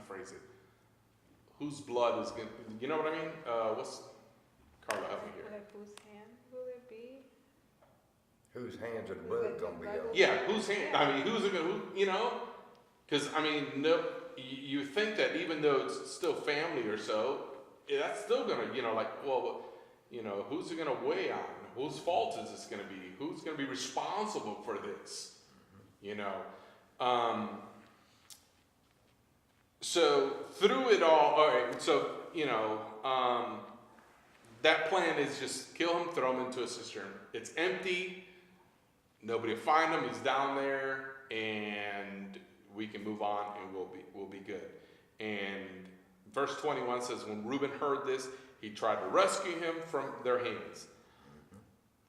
phrase it? Whose blood is going to, you know what I mean? What's, Carla, help me here. Like whose hand will it be? Whose hands are the blood gonna be on? Yeah, whose hand? I mean, who's it going to, you know? Because, I mean, no, you think that even though it's still family or so, that's still going to, you know, like, well, you know, who's it going to weigh on? Whose fault is this going to be? Who's going to be responsible for this? You know? So through it all right, so, you know, that plan is just kill him, throw him into a cistern. It's empty. Nobody will find him. He's down there, and we can move on, and we'll be good. And verse 21 says, when Reuben heard this, he tried to rescue him from their hands.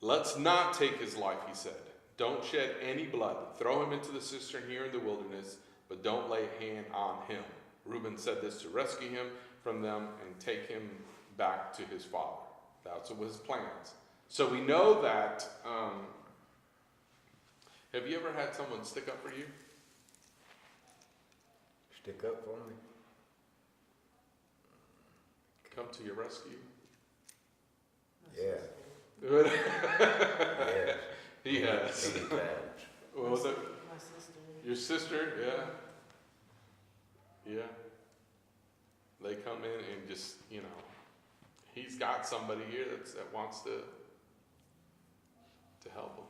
Let's not take his life, he said. Don't shed any blood. Throw him into the cistern here in the wilderness, but don't lay a hand on him. Reuben said this to rescue him from them and take him back to his father. That's what was his plans. So we know that. Have you ever had someone stick up for you? Stick up for me? Come to your rescue? Yeah. Yeah. He has. Many times. What was it? My sister. Your sister? Yeah. Yeah. They come in and just, you know, he's got somebody here that wants to help him.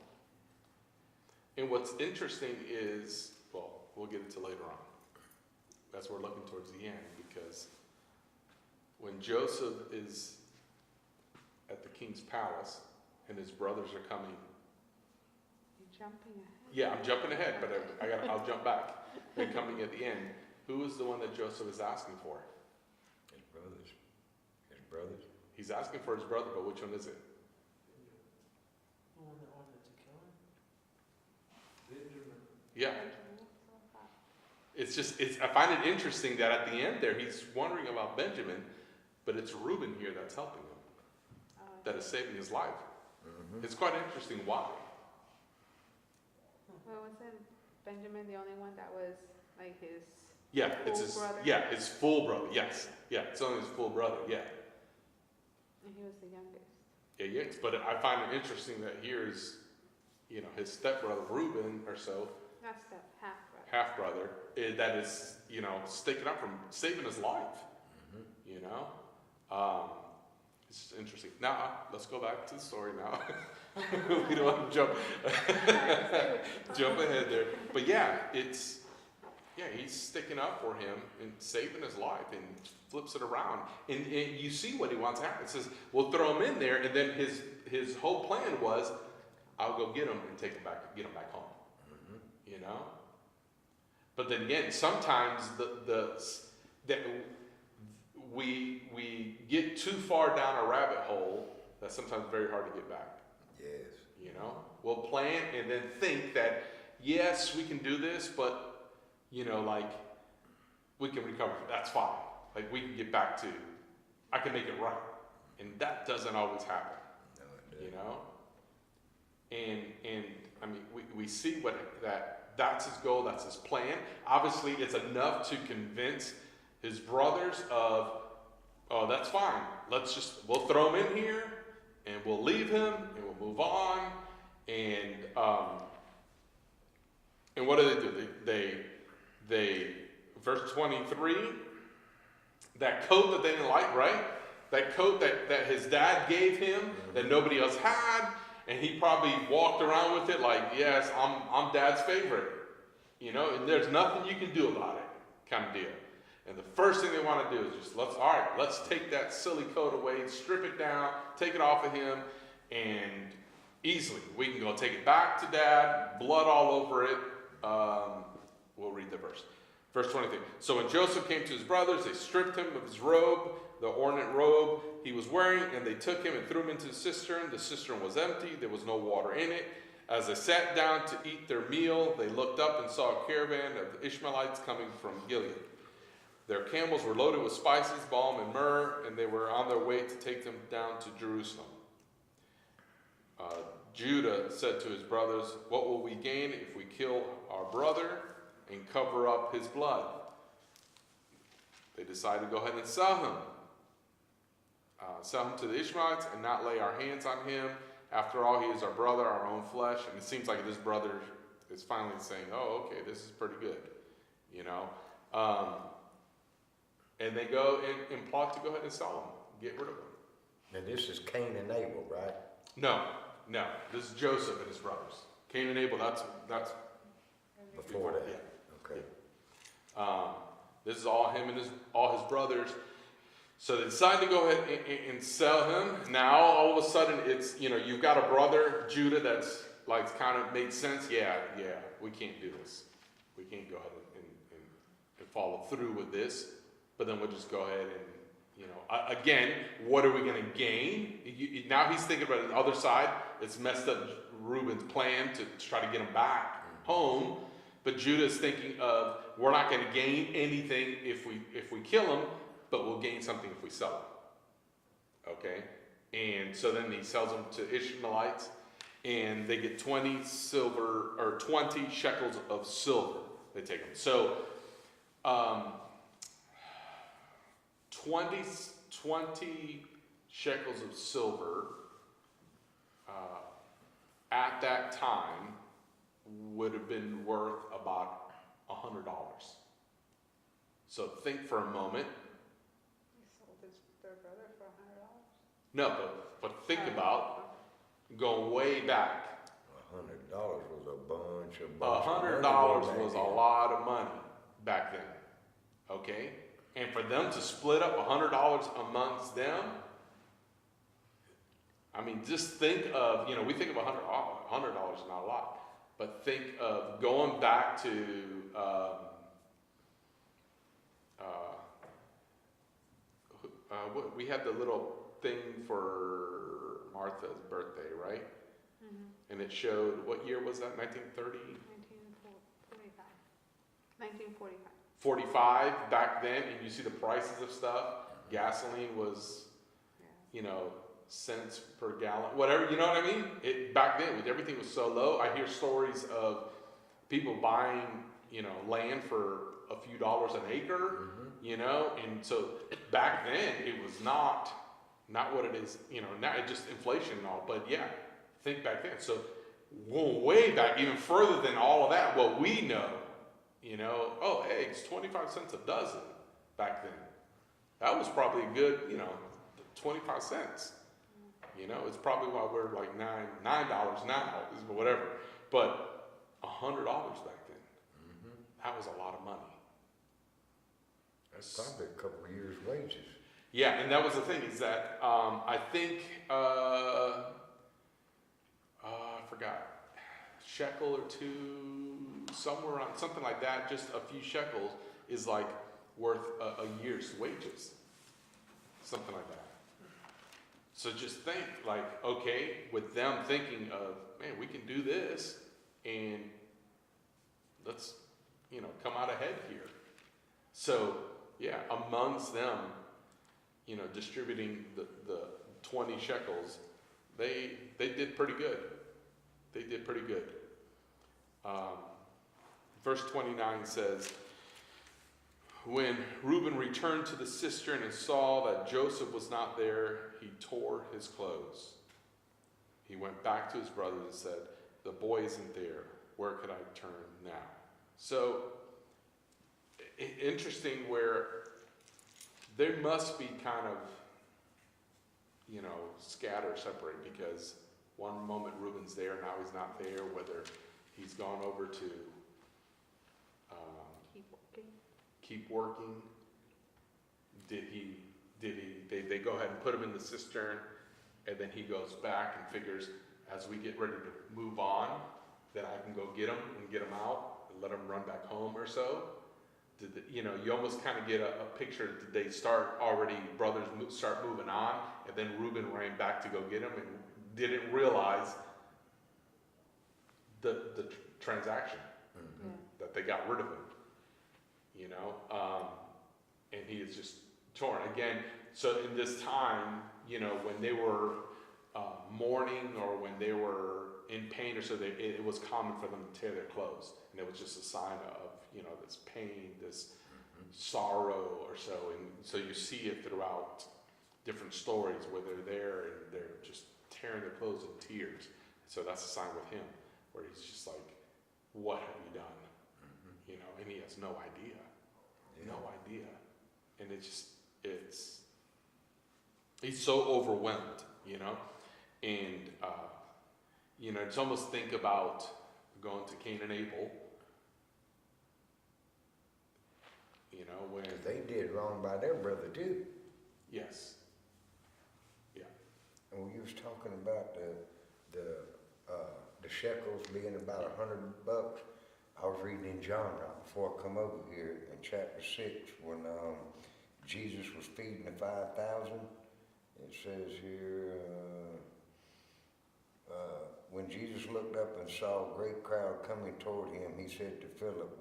And what's interesting is, well, we'll get into later on. That's what we're looking towards the end, because when Joseph is at the king's palace and his brothers are coming. You're jumping ahead. Yeah, I'm jumping ahead, but I'll jump back. They're coming at the end. Who is the one that Joseph is asking for? His brothers. His brothers. He's asking for his brother, but which one is it? The one that wanted to kill him? Yeah. I find it interesting that at the end there, he's wondering about Benjamin, but it's Reuben here that's helping him, that is saving his life. Mm-hmm. It's quite interesting why. Well, wasn't Benjamin the only one that was like his brother? Yeah, his full brother, yes. Yeah, it's only his full brother, yeah. And he was the youngest. Yeah, yes, but I find it interesting that here's, you know, his stepbrother Reuben or so, Not step, half-brother. half-brother, that is, you know, sticking up from saving his life, you know? It's interesting. Now, let's go back to the story now. We don't want to jump ahead there. But yeah, he's sticking up for him and saving his life and flips it around. And you see what he wants to happen. It says, we'll throw him in there, and then his whole plan was, I'll go get him and get him back home. Mm-hmm. You know? But then again, sometimes that we get too far down a rabbit hole that's sometimes very hard to get back. Yes. You know? We'll plan and then think that, yes, we can do this, but, you know, like, we can recover. That's fine. Like, we can get back to, I can make it right. And that doesn't always happen. No, it doesn't. You know? And I mean, we see that's his goal, that's his plan. Obviously, it's enough to convince his brothers of, oh, that's fine. We'll throw him in here, and we'll leave him, and we'll move on. And what do? They verse 23, that coat that they didn't like, right? That coat that his dad gave him, that nobody else had, and he probably walked around with it like, yes, I'm dad's favorite. You know, and there's nothing you can do about it, kind of deal. And the first thing they want to do is just, let's take that silly coat away, strip it down, take it off of him, and easily we can go take it back to dad, blood all over it. We'll read the verse. Verse 23. So when Joseph came to his brothers, they stripped him of his robe, the ornate robe he was wearing, and they took him and threw him into the cistern. The cistern was empty. There was no water in it. As they sat down to eat their meal, they looked up and saw a caravan of the Ishmaelites coming from Gilead. Their camels were loaded with spices, balm, and myrrh, and they were on their way to take them down to Jerusalem. Judah said to his brothers, what will we gain if we kill our brother and cover up his blood? they decide to go ahead and sell him to the Ishmaelites and not lay our hands on him. After all, he is our brother, our own flesh. And it seems like this brother is finally saying, oh, okay, this is pretty good, you know. And they go and plot to go ahead and sell him, get rid of him. Now this is Cain and Abel, right? No. This is Joseph and his brothers. Cain and Abel, that's Before that? Yeah. Okay. This is all him and all his brothers. So they decide to go ahead and sell him. Now, all of a sudden, it's, you know, you've got a brother, Judah, that's like kind of made sense. Yeah, we can't do this. We can't go ahead and follow through with this. But then we'll just go ahead and, you know, again, what are we going to gain? Now he's thinking about the other side. It's messed up Reuben's plan to try to get him back home. But Judah's thinking of, we're not going to gain anything if we kill him, but we'll gain something if we sell him. Okay? And so then he sells them to Ishmaelites, and they get 20 shekels of silver. They take them. So, 20 shekels of silver at that time would have been worth about $100. So think for a moment. He sold their brother for $100. No, but think about going way back. $100 was a bunch of $100 was a lot of money back then. Okay? And for them to split up $100 amongst them, I mean, just think of, you know, we think of $100 is not a lot, but think of going back to, we had the little thing for Martha's birthday, right? Mm-hmm. And it showed, what year was that, 1930? 1945. 45 back then, and you see the prices of stuff. Gasoline was, you know, cents per gallon, whatever, you know what I mean? Back then, everything was so low. I hear stories of people buying, you know, land for a few dollars an acre, you know, and so back then it was not what it is, you know, now it's just inflation and all, but yeah, think back then. So going way back, even further than all of that, what we know, you know, eggs, 25 cents a dozen back then. That was probably a good, you know, 25 cents. You know, it's probably why we're like $9 now, whatever. But $100 back then, that was a lot of money. That's probably a couple of years' wages. Yeah, and that was the thing, is that I think, I forgot, shekel or two, somewhere around, something like that, just a few shekels is like worth a year's wages. Something like that. So just think, like, okay, with them thinking of, man, we can do this, and let's, you know, come out ahead here. So, yeah, amongst them, you know, distributing the 20 shekels, they did pretty good. They did pretty good. Verse 29 says, when Reuben returned to the cistern and saw that Joseph was not there, he tore his clothes. He went back to his brothers and said, the boy isn't there. Where could I turn now? So, interesting where there must be kind of, you know, scatter, separate, because one moment Reuben's there, now he's not there, whether he's gone over to keep working. They go ahead and put him in the cistern, and then he goes back and figures, as we get ready to move on, that I can go get him and get him out and let him run back home or so. You know, you almost kind of get a picture. Did they start already, brothers start moving on, and then Reuben ran back to go get him and didn't realize the transaction, that they got rid of him. You know, and he is just torn again. So in this time, you know, when they were mourning or when they were in pain or so, it was common for them to tear their clothes, and it was just a sign of, you know, this pain, this sorrow or or so, and so you see it throughout different stories where they're there and they're just tearing their clothes in tears. So that's a sign with him, where he's just like, what have you done? Mhm. You know, and he has no idea. Yeah. No idea. And he's so overwhelmed, you know? And, you know, it's almost think about going to Cain and Abel, you know, when, 'Cause they did wrong by their brother too. yes, And when you was talking about the shekels being about $100, I was reading in John right before I come over here in chapter 6 when Jesus was feeding the 5,000. It says here, when Jesus looked up and saw a great crowd coming toward him, he said to Philip,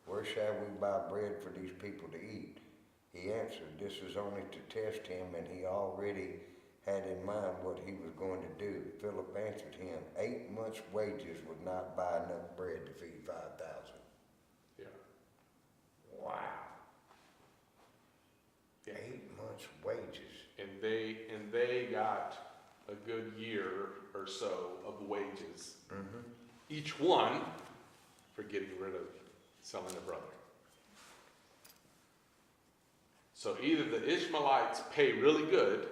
where shall we buy bread for these people to eat? He answered, this is only to test him, and he already had in mind what he was going to do. Philip answered him, 8 months' wages would not buy enough bread to feed 5,000. yeah. Wow. Yeah. 8 months' wages. And they got a good year or so of wages, Mm-hmm. each one for getting rid of selling a brother. So either the Ishmaelites pay really good,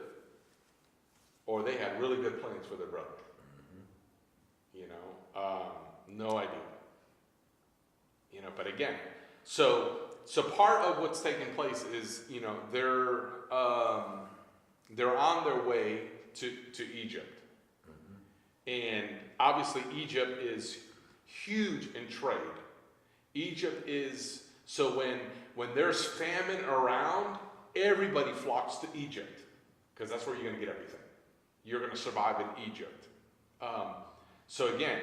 or they had really good plans for their brother. Mm-hmm. You know, no idea. You know, but again, so part of what's taking place is, you know, they're on their way to Egypt, and obviously Egypt is huge in trade. Egypt is, so when there's famine around, everybody flocks to Egypt because that's where you're going to get everything. You're going to survive in Egypt. So again,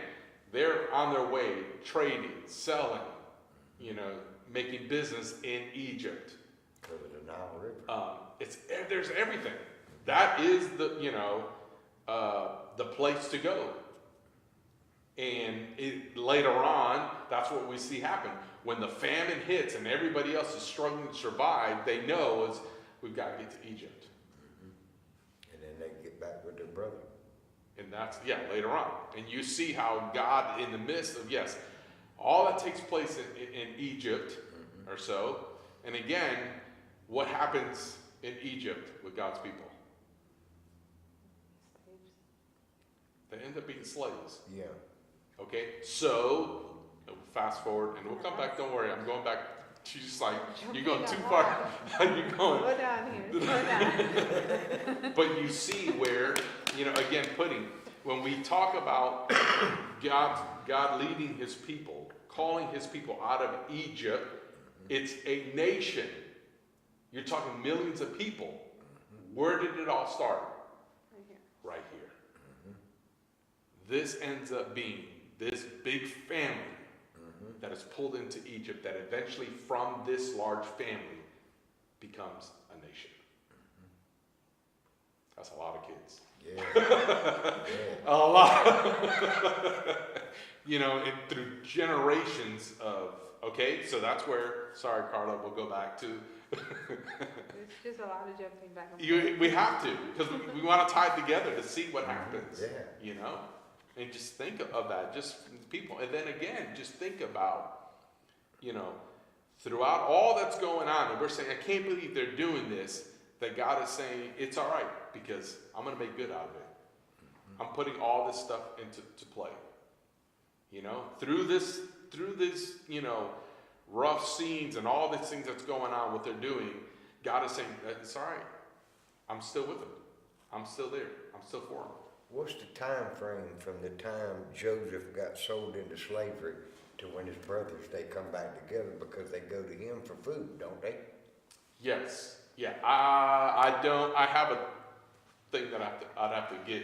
they're on their way trading, selling, you know, making business in Egypt. Because of the Nile River. There's everything. That is the, you know, the place to go. And later on, that's what we see happen. When the famine hits and everybody else is struggling to survive, they know is we've got to get to Egypt. Mm-hmm. And then they get back with their brother. And that's, later on. And you see how God, in the midst of, yes, all that takes place in Egypt or so. And again, what happens in Egypt with God's people? They end up being slaves. Yeah. Okay, so fast forward, and we'll come back. Don't worry, I'm going back. She's just like, you're going too far. You're going. Slow down here. Slow down. But you see where, you know, again, when we talk about God leading His people, calling His people out of Egypt, it's a nation. You're talking millions of people. Where did it all start? Right here. Right here. This ends up being this big family that is pulled into Egypt, that eventually from this large family becomes a nation. That's a lot of kids. Yeah. A lot. You know, and through generations of, okay, so that's where, sorry Carla, we'll go back to. It's just a lot of jumping back and forth. We have to, because we want to tie it together to see what happens. Yeah. You know? And just think of that, just people. And then again, just think about, you know, throughout all that's going on, and we're saying, I can't believe they're doing this, that God is saying, it's all right, because I'm going to make good out of it. I'm putting all this stuff into play. You know, through this, you know, rough scenes and all these things that's going on, what they're doing, God is saying, it's all right. I'm still with them. I'm still there. I'm still for them. What's the time frame from the time Joseph got sold into slavery to when his brothers, they come back together, because they go to him for food, don't they? Yes. Yeah. I have a thing that I'd have to get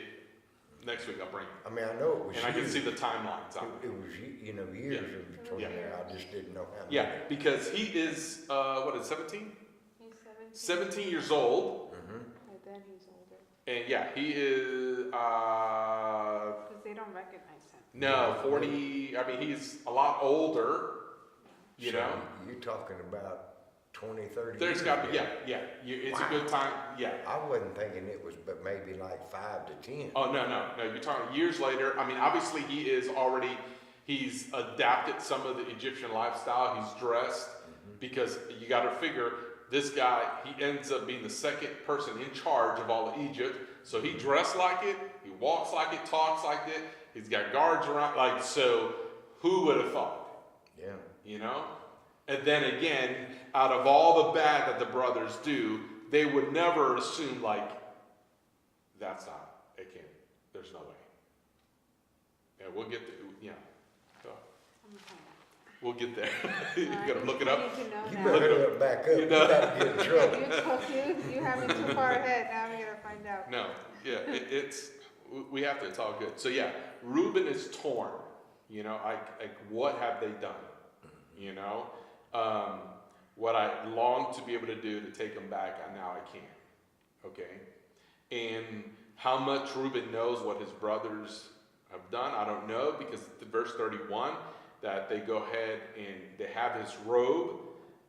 next week. I'll bring it. I mean, I know it was And I can huge. see the timelines on it. It was, you know, years in between Yeah. there. I just didn't know how many. Yeah, because he is, 17? He's 17. 17 years old. Mm-hmm. And then he's older. And yeah, he is, Because they don't recognize him. no, 40, I mean, he's a lot older, you So know? you're talking about 20, 30 There's years got to be, ago. yeah. It's Wow. a good time, yeah. I wasn't thinking it was, but maybe like 5 to 10. Oh, no, you're talking years later. I mean, obviously he's adapted some of the Egyptian lifestyle. He's dressed because you got to figure this guy, he ends up being the second person in charge of all of Egypt. So he dressed like it, he walks like it, talks like it, he's got guards around, like, so who would have thought? Yeah. You know? And then again, out of all the bad that the brothers do, they would never assume, like, that's not, it can't, there's no way. Yeah, we'll get there, yeah. So, we'll get there. You gotta look it up. I need to know You now. better look back up. You You know. about to get in trouble. You have me too far ahead, now we gotta find out. No, yeah, we have to, it's all good. So yeah, Reuben is torn, you know, like what have they done? You know? What I long to be able to do to take them back, and now I can't. Okay? And how much Reuben knows what his brothers have done, I don't know, because the verse 31, that they go ahead and they have his robe,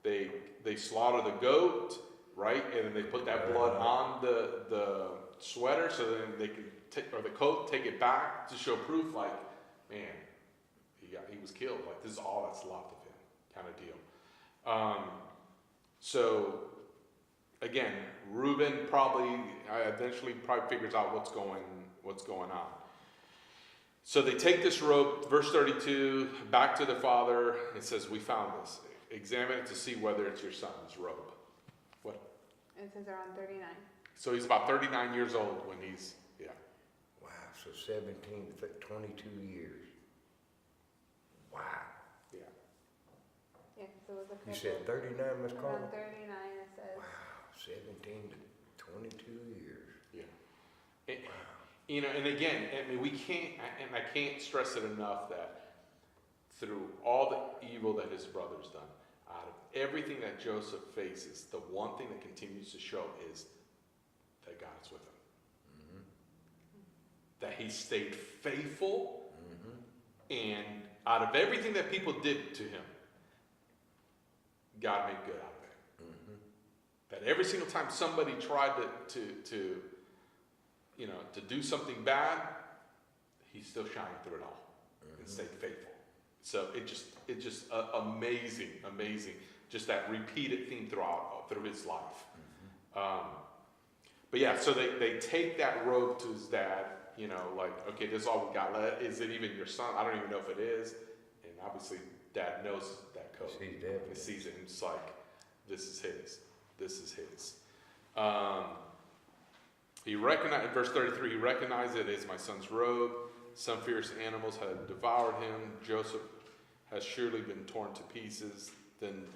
they slaughter the goat, right? And then they put that blood on the sweater, so then they can take, or the coat, take it back to show proof, like, man, he was killed. Like, this is all that's left of him, kind of deal. So again, Reuben eventually figures out what's going on. So they take this robe, verse 32, back to the father. It says, we found this. Examine it to see whether it's your son's robe. What? It says around 39. So he's about 39 years old when he's, yeah. Wow, so 17 to 22 years. Wow. Yeah. Yeah, because it was a couple. You said 39, Ms. Carter? Around 39, it says. Wow, 17 to 22 years. Yeah. You know, and again, I mean, we can't, and I can't stress it enough that through all the evil that his brother's done, out of everything that Joseph faces, the one thing that continues to show is that God is with him. That he stayed faithful, and out of everything that people did to him, God made good out of it. That every single time somebody tried to do something bad, he still shined through it all and stayed faithful. So it just amazing, just that repeated theme through his life. But yeah, so they take that robe to his dad, you know, like, okay, this is all we got. Is it even your son? I don't even know if it is. And obviously, dad knows that coat. He's dead. He sees it, and it's like, this is his. This is his. He recognized, verse 33, he recognized it as my son's robe. Some fierce animals had devoured him. Joseph has surely been torn to pieces. Then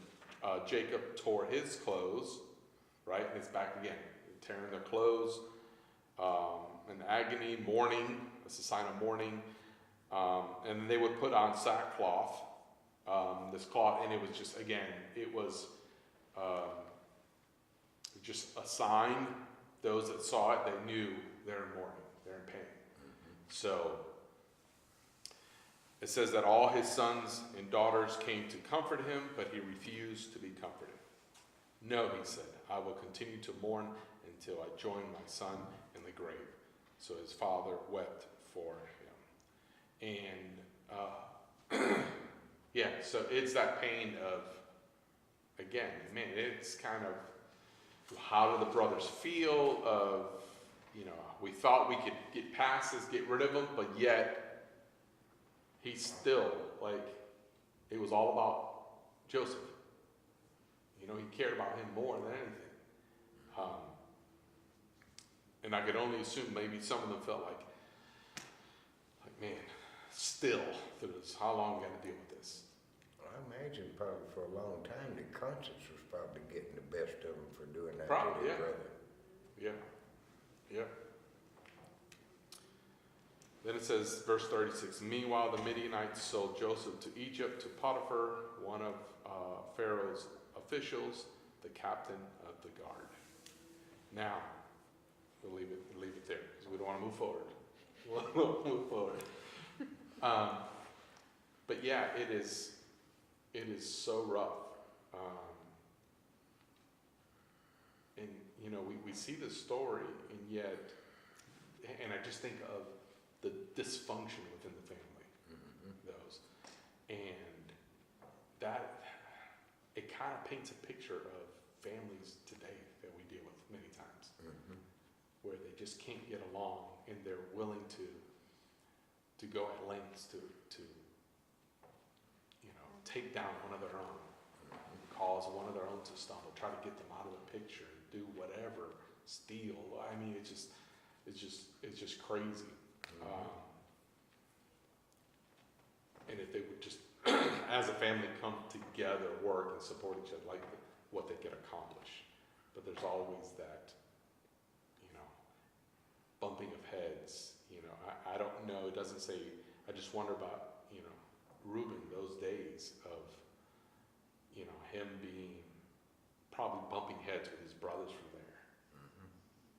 Jacob tore his clothes, right? And it's back again, tearing their clothes. In agony, mourning. It's a sign of mourning. And they would put on sackcloth, this cloth, and it was just, again, it was just a sign. Those that saw it, they knew they're in mourning, they're in pain. So it says that all his sons and daughters came to comfort him, but he refused to be comforted. No, he said, I will continue to mourn until I join my son in the grave. So his father wept for him. And yeah, so it's that pain of, again, man, it's kind of, how do the brothers feel of, you know, we thought we could get past this, get rid of him, but yet he's still, like, it was all about Joseph. You know, he cared about him more than anything. And I could only assume maybe some of them felt like, man, still, through this, how long we got to deal with this? I imagine probably for a long time the conscience was probably getting the best of them for doing that Probably, to their yeah. brother. Yeah. Then it says, verse 36, meanwhile the Midianites sold Joseph to Egypt, to Potiphar, one of Pharaoh's officials, the captain of the guard. Now, we'll leave it there, because we don't want to move forward. We'll move forward. But yeah, it is so rough. you know, we see the story, and yet, and I just think of the dysfunction within the family, those, and that, it kind of paints a picture of families today that we deal with many times, where they just can't get along, and they're willing to go at lengths to you know, take down one of their own, cause one of their own to stumble, try to get them out of the picture, do whatever, steal. I mean, it's just crazy. And if they would just, as a family, come together, work, and support each other, like what they could accomplish. But there's always that, you know, bumping of heads. You know, I don't know. It doesn't say. I just wonder about, you know, Reuben, those days of, you know, him being probably bumping heads with his brothers from there.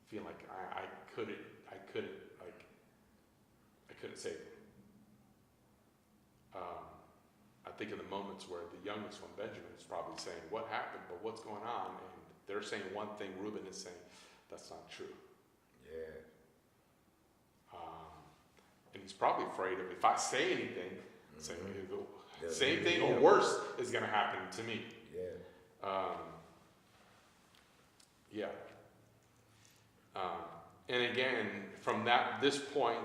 Feel like I couldn't save him. I think in the moments where the youngest one, Benjamin, is probably saying, "What happened? But what's going on?" And they're saying one thing, Reuben is saying, "That's not true." Yeah. And he's probably afraid of, if I say anything, say Yeah, same thing or yeah. worse is going to happen to me. Yeah. Yeah. And again, from this point,